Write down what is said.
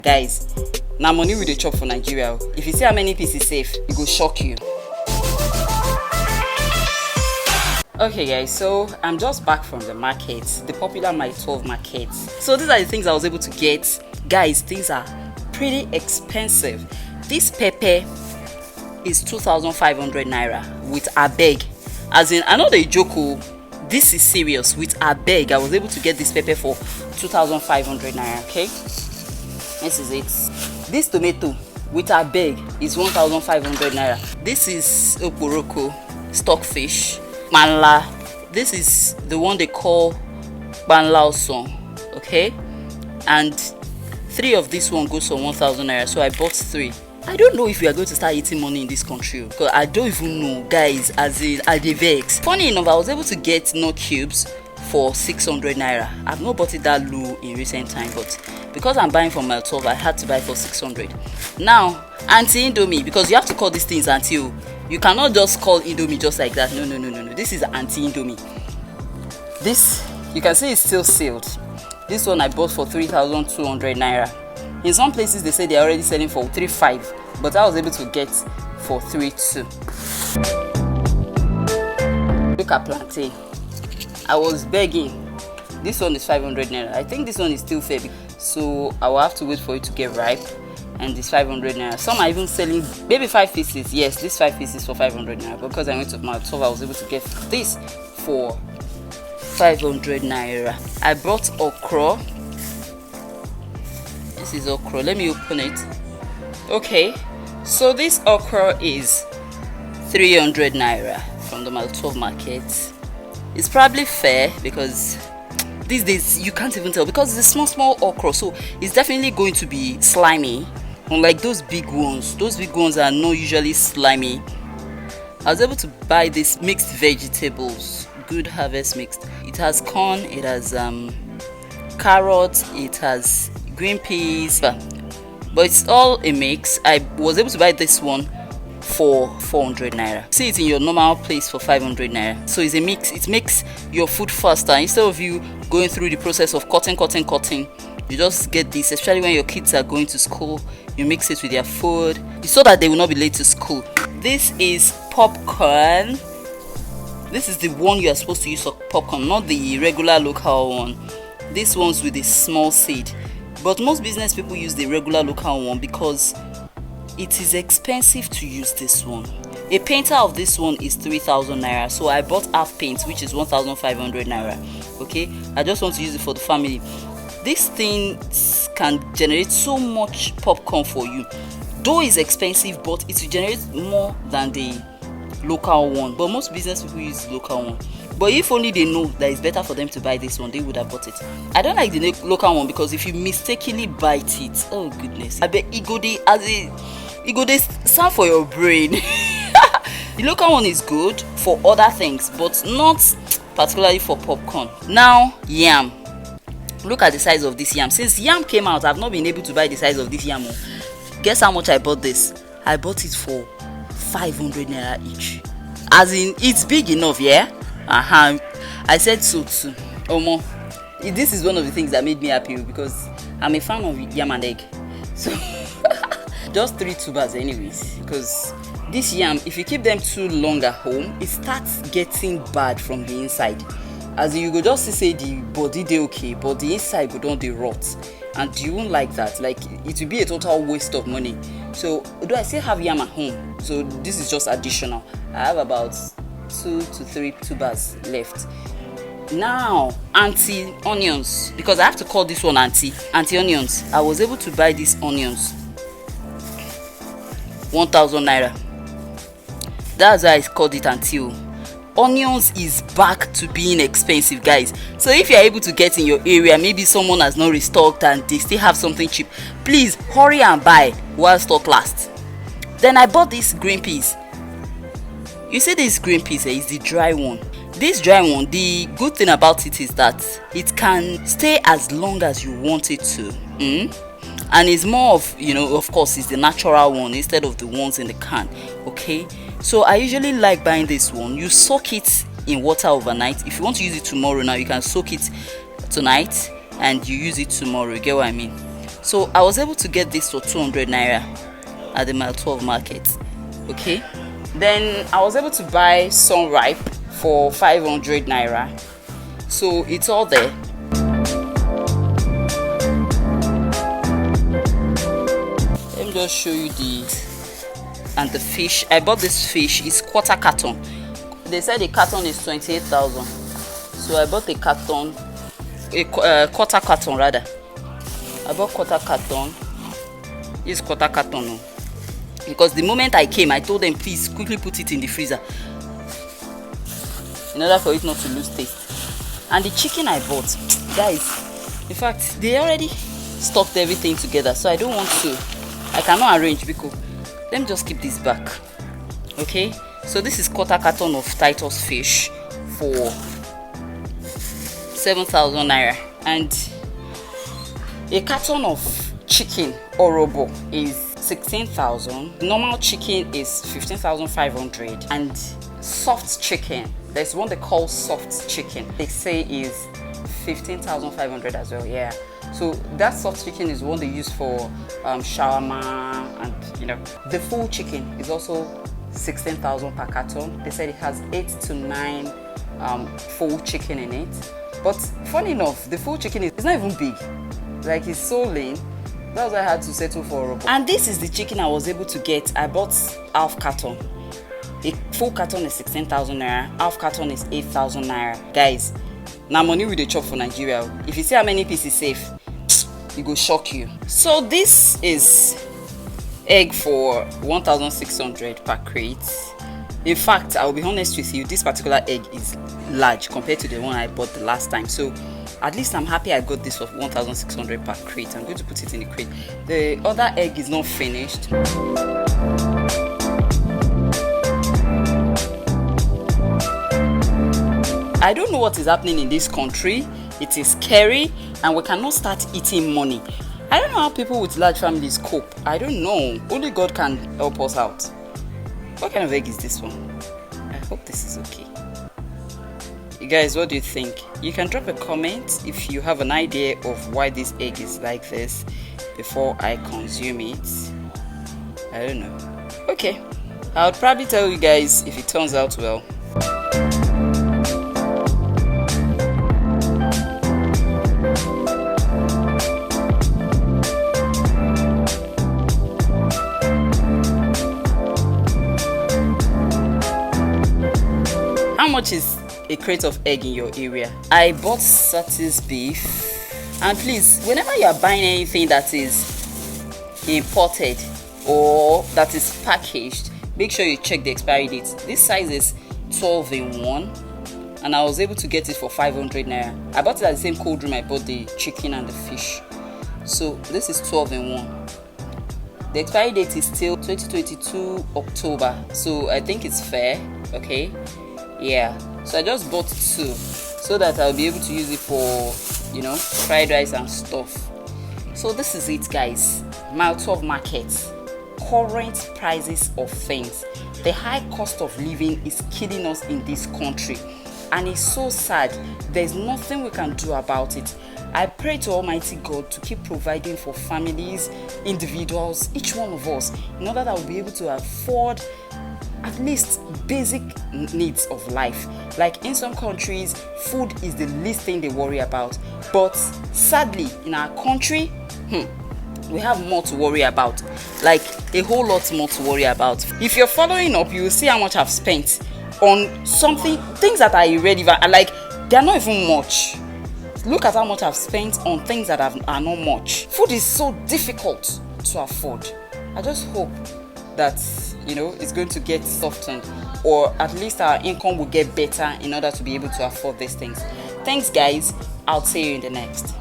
Guys, now money we dey chop for Nigeria. If you see how many pieces safe, it go shock you. Okay guys, so I'm just back from the market, the popular Mile 12 market. So these are the things I was able to get. Guys, things are pretty expensive. This pepper is 2,500 naira with abeg. As in, I know they joke, this is serious. With abeg, I was able to get this pepper for 2,500 naira, okay? This is it. This tomato with abeg is 1,500 naira. This is oporoko, stockfish, manla. This is the one they call banlao song, okay? And 3 of this one goes for 1,000 naira, so I bought 3. I don't know if we are going to start eating money in this country, because I don't even know, guys. As in, I dey vex. Funny enough, I was able to get nut cubes for 600 naira. I've not bought it that low in recent time, but because I'm buying from Mile 12, I had to buy for 600. Now, Auntie Indomie, because you have to call these things Auntie. You cannot just call Indomie just like that. No. This is Auntie Indomie. This, you can see it's still sealed. This one I bought for 3,200 naira. In some places they say they're already selling for 3,500, but I was able to get for 3,200. Look at plantain. I was begging. This one is 500 naira. I think this one is still fair, so I will have to wait for it to get ripe. And this 500 naira. Some are even selling maybe 5 pieces. Yes, this 5 pieces for 500 naira. Because I went to Mile 12, I was able to get this for 500 naira. I brought okra. This is okra. Let me open it. Okay, so this okra is 300 naira from the Mile 12 market. It's probably fair because these days you can't even tell, because it's a small okra, so it's definitely going to be slimy, unlike those big ones. Those big ones are not usually slimy. I was able to buy this mixed vegetables, Good Harvest mixed. It has corn, it has carrots, it has green peas, but it's all a mix. I was able to buy this one for 400 naira. See it in your normal place for 500 naira. So it's a mix. It makes your food faster. Instead of you going through the process of cutting, you just get this, especially when your kids are going to school. You mix it with their food so that they will not be late to school. This is popcorn. This is the one you are supposed to use for popcorn, not the regular local one. This one's with a small seed. But most business people use the regular local one because it is expensive to use this one. A painter of this one is 3,000 naira. So I bought half paint, which is 1,500 naira. Okay, I just want to use it for the family. This thing can generate so much popcorn for you. Though it's expensive, but it will generate more than the local one. But most business people use the local one. But if only they know that it's better for them to buy this one, they would have bought it. I don't like the local one because if you mistakenly bite it, oh goodness, I bet it go dey sound for your brain. The local one is good for other things, but not particularly for popcorn. Now, yam. Look at the size of this yam. Since yam came out, I've not been able to buy the size of this yam. Guess how much I bought this? I bought it for 500 naira each. As in, it's big enough, yeah? I said so too. Omo, this is one of the things that made me happy because I'm a fan of yam and egg. So just 3 tubers anyways, because this yam, if you keep them too long at home, it starts getting bad from the inside. As in, you go just say the body dey okay, but the inside go don dey rot, and you won't like that. Like, it will be a total waste of money. So although I still have yam at home, so this is just additional. I have about 2 to 3 tubers left. Now, auntie onions, because I have to call this one auntie onions. I was able to buy these onions 1,000 naira. That's why I called it auntie. Onions is back to being expensive, guys. So if you are able to get in your area, maybe someone has not restocked and they still have something cheap, please hurry and buy while stock lasts. Then I bought this green peas. You see, this green peas is the dry one. This dry one, the good thing about it is that it can stay as long as you want it to. And it's more of, of course, it's the natural one instead of the ones in the can. Okay, so I usually like buying this one. You soak it in water overnight. If you want to use it tomorrow, now you can soak it tonight and you use it tomorrow. You get what I mean? So I was able to get this for 200 naira at the Mile 12 market. Okay, then I was able to buy Sunripe for 500 naira. So it's all there. Let me just show you the fish. I bought this fish. It's quarter carton. They said the carton is 28,000. So I bought a carton, quarter carton rather. I bought quarter carton. It's quarter carton. Because the moment I came, I told them please quickly put it in the freezer in order for it not to lose taste. And the chicken I bought, guys, in fact they already stocked everything together, so I don't want to, I cannot arrange because let me just keep this back. Okay, so this is quarter carton of Titus fish for 7,000 naira, and a carton of chicken orobo is 16,000. Normal chicken is 15,500, and soft chicken, there's one they call soft chicken, they say is 15,500 as well. Yeah, so that soft chicken is one they use for shawarma, and you know, the full chicken is also 16,000 per carton. They said it has 8 to 9 full chicken in it, but funny enough, the full chicken is not even big, like it's so lean. That's why I had to settle for a. And this is the chicken I was able to get. I bought half carton. A full carton is 16,000 naira. Half carton is 8,000 naira. Guys, now money with the chop for Nigeria. If you see how many pieces safe, it go shock you. So this is egg for 1,600 per crate. In fact, I will be honest with you, this particular egg is large compared to the one I bought the last time. So at least I'm happy I got this for 1,600 per crate. I'm going to put it in the crate. The other egg is not finished. I don't know what is happening in this country. It is scary and we cannot start eating money. I don't know how people with large families cope. I don't know. Only God can help us out. What kind of egg is this one? I hope this is okay. You guys, what do you think? You can drop a comment if you have an idea of why this egg is like this before I consume it. I don't know. Okay, I'll probably tell you guys if it turns out well. How much is a crate of egg in your area? I bought Satis beef, and please, whenever you are buying anything that is imported or that is packaged, make sure you check the expiry date. This size is 12 in 1, and I was able to get it for 500 naira. I bought it at the same cold room I bought the chicken and the fish. So this is 12 in 1. The expiry date is still 2022 October, so I think it's fair. Okay, yeah, so I just bought 2 so that I'll be able to use it for, you know, fried rice and stuff. So this is it, guys. Mile 12 market, current prices of things. The high cost of living is killing us in this country, and it's so sad. There's nothing we can do about it. I pray to Almighty God to keep providing for families, individuals, each one of us, in order that we'll be able to afford at least basic needs of life. Like in some countries, food is the least thing they worry about, but sadly in our country, we have more to worry about, like a whole lot more to worry about. If you're following up, you will see how much I've spent on something, things that are irrelevant, and like they're not even much. Look at how much I've spent on things that are not much. Food is so difficult to afford. I just hope that, you know, it's going to get softened, or at least our income will get better in order to be able to afford these things. Thanks, guys. I'll see you in the next.